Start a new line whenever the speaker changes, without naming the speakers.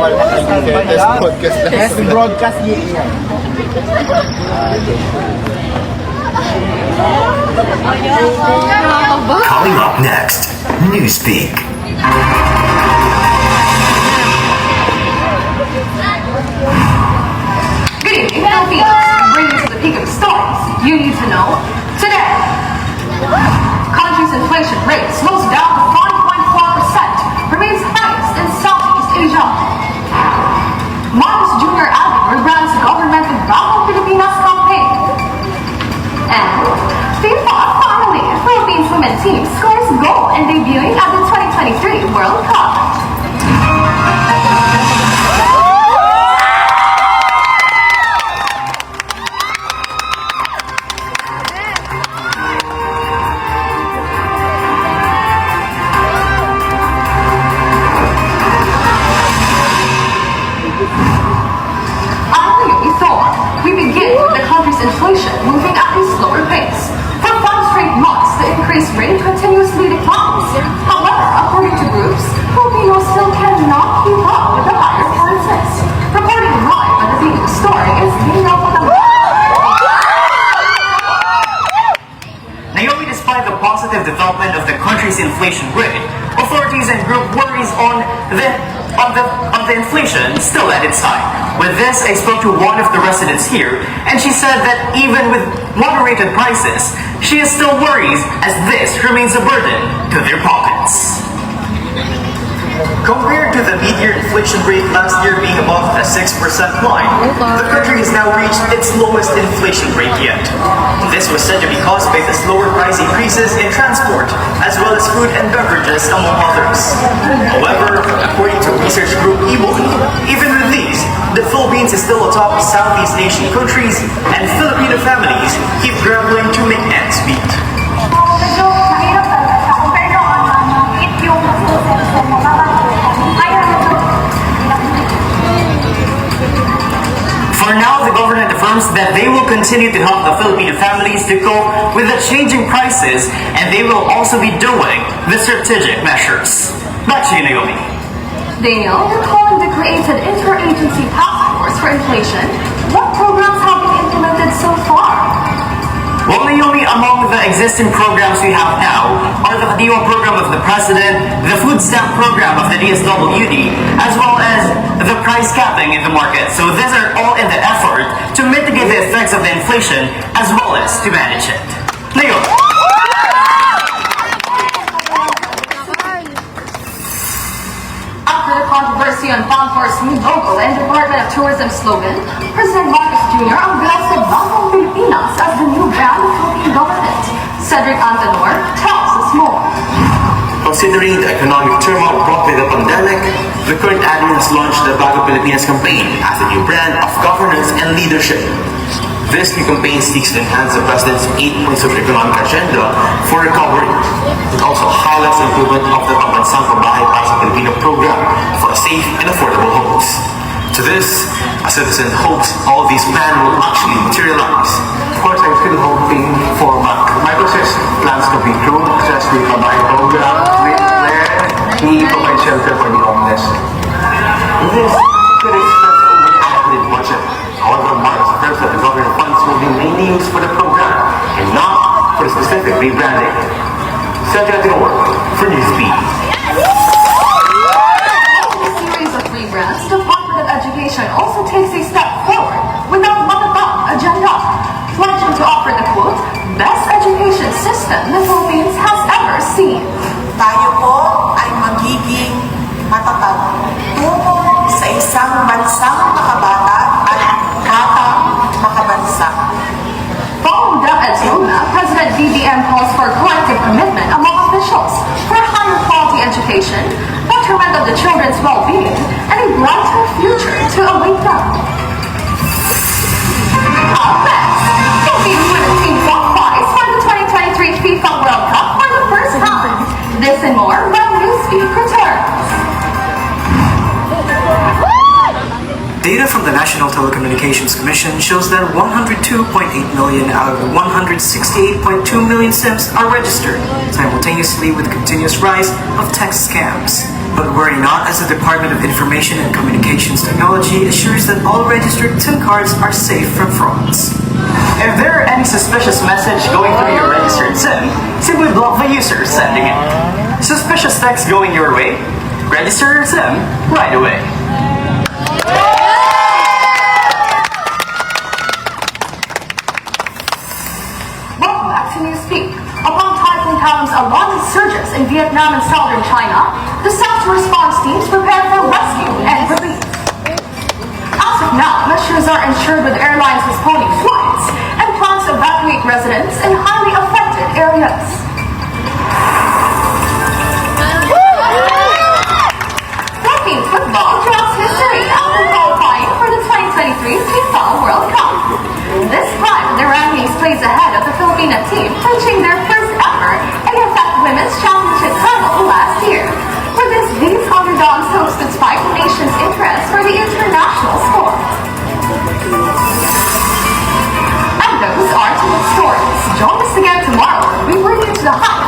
bawal na podcast lang. Broadcast yun.
Coming up next, Newspeak.
Good evening, Philippines. Bring you to the peak of stories you need to know today. Country's inflation rate slows down to 5.4%, remains highest in Southeast Asia. Marcos Jr. Alvin rebrands government with Bagong Pilipinas campaign. And FIFA finally, Philippines women's team scores goal in debuting at the 2023 World Cup. Inflation moving at a slower pace. For 5 straight months, the increase rate continuously declines. However, according to groups, Filipinos still cannot keep up with the higher prices. Reporting live on the Big Story is Nino
Naomi, despite the positive development of the country's inflation rate, authorities and group worries on the inflation still at its height. With this, I spoke to one of the residents here, and she said that even with moderated prices, she is still worried as this remains a burden to their pockets.
Compared to the mid-year inflation rate last year being above the 6% line, the country has now reached its lowest inflation rate yet. This was said to be caused by the slower price increases in transport, as well as food and beverages, among others. However, according to research group 𝘴𝘰𝘤𝘪𝘢𝘭𝘴, even with these, the Philippines is still atop Southeast Asian countries, and Filipino families keep grappling to make ends meet.
For now, the government affirms that they will continue to help the Filipino families to cope with the changing prices, and they will also be doing the strategic measures. Back to you, Naomi.
Daniel, you're calling the created interagency task force for inflation. What programs have been implemented so far?
Well, Naomi, among the existing programs we have now are the DIWA program of the President, the food stamp program of the DSWD, as well as the price capping in the market. So these are all in the effort to mitigate the effects of the inflation as well as to manage it. Naomi.
After the controversy on Pangcor's new logo and Department of Tourism slogan, President Marcos Jr. unveils the Bagong Pilipinas as the new brand of Philippine government. Cedric Antenor tells us more.
Considering the economic turmoil brought by the pandemic, the current admin has launched the Bagong Pilipinas campaign as a new brand of governance and leadership. This new campaign seeks to enhance the President's 8 points of economic agenda for recovery. It also highlights the improvement of the Pambansang Pabahay para sa Pilipino program for safe and affordable homes. To this, a citizen hopes all these plans will actually materialize.
Of course, I'm still hoping for my process plans to be true, such as the Pabahay program, where he provides shelter for the homeless. In this, there is not only adequate budget. However, Marcos affirms that the government funds will be mainly used for the program and not for the specific rebranding. Cedric Antenor for Newspeak.
Series of rebrands, the Department of Education also takes a step forward with a bottom-up agenda, pledging to offer the quote, best education system the Philippines has ever seen.
Tayo po ay magiging matatag tungo sa isang bansang makabata at batang makabansa.
Following DepEd's roadmap, President BBM calls for collective commitment among officials for higher quality education, betterment of the children's well-being, and a brighter future to await them. Up next, Philippines women's team qualifies for the 2023 FIFA World Cup for the first time. This and more when Newspeak returns.
Data from the National Telecommunications Commission shows that 102.8 million out of the 168.2 million SIMs are registered, simultaneously with continuous rise of text scams. But worry not, as the Department of Information and Communications Technology assures that all registered SIM cards are safe from frauds.
If there are any suspicious message going through your registered SIM, simply block the user sending it. Suspicious text going your way? Register your SIM right away.
Welcome back to Newspeak. Upon Typhoon Tao's alarming surges in Vietnam and southern China, disaster response teams prepare for rescue and relief. As of now, measures are ensured with airlines postponing flights and plans to evacuate residents in highly affected areas. Philippine football draws history after qualifying for the 2023 FIFA World Cup. This time, the rankings plays ahead of the Filipino team, clinching their first ever AFF Women's Championship title last year. For this, these underdogs hopes to spike the nation's interest for the international sport. And those are today's stories. Join us again tomorrow. We bring you to the hot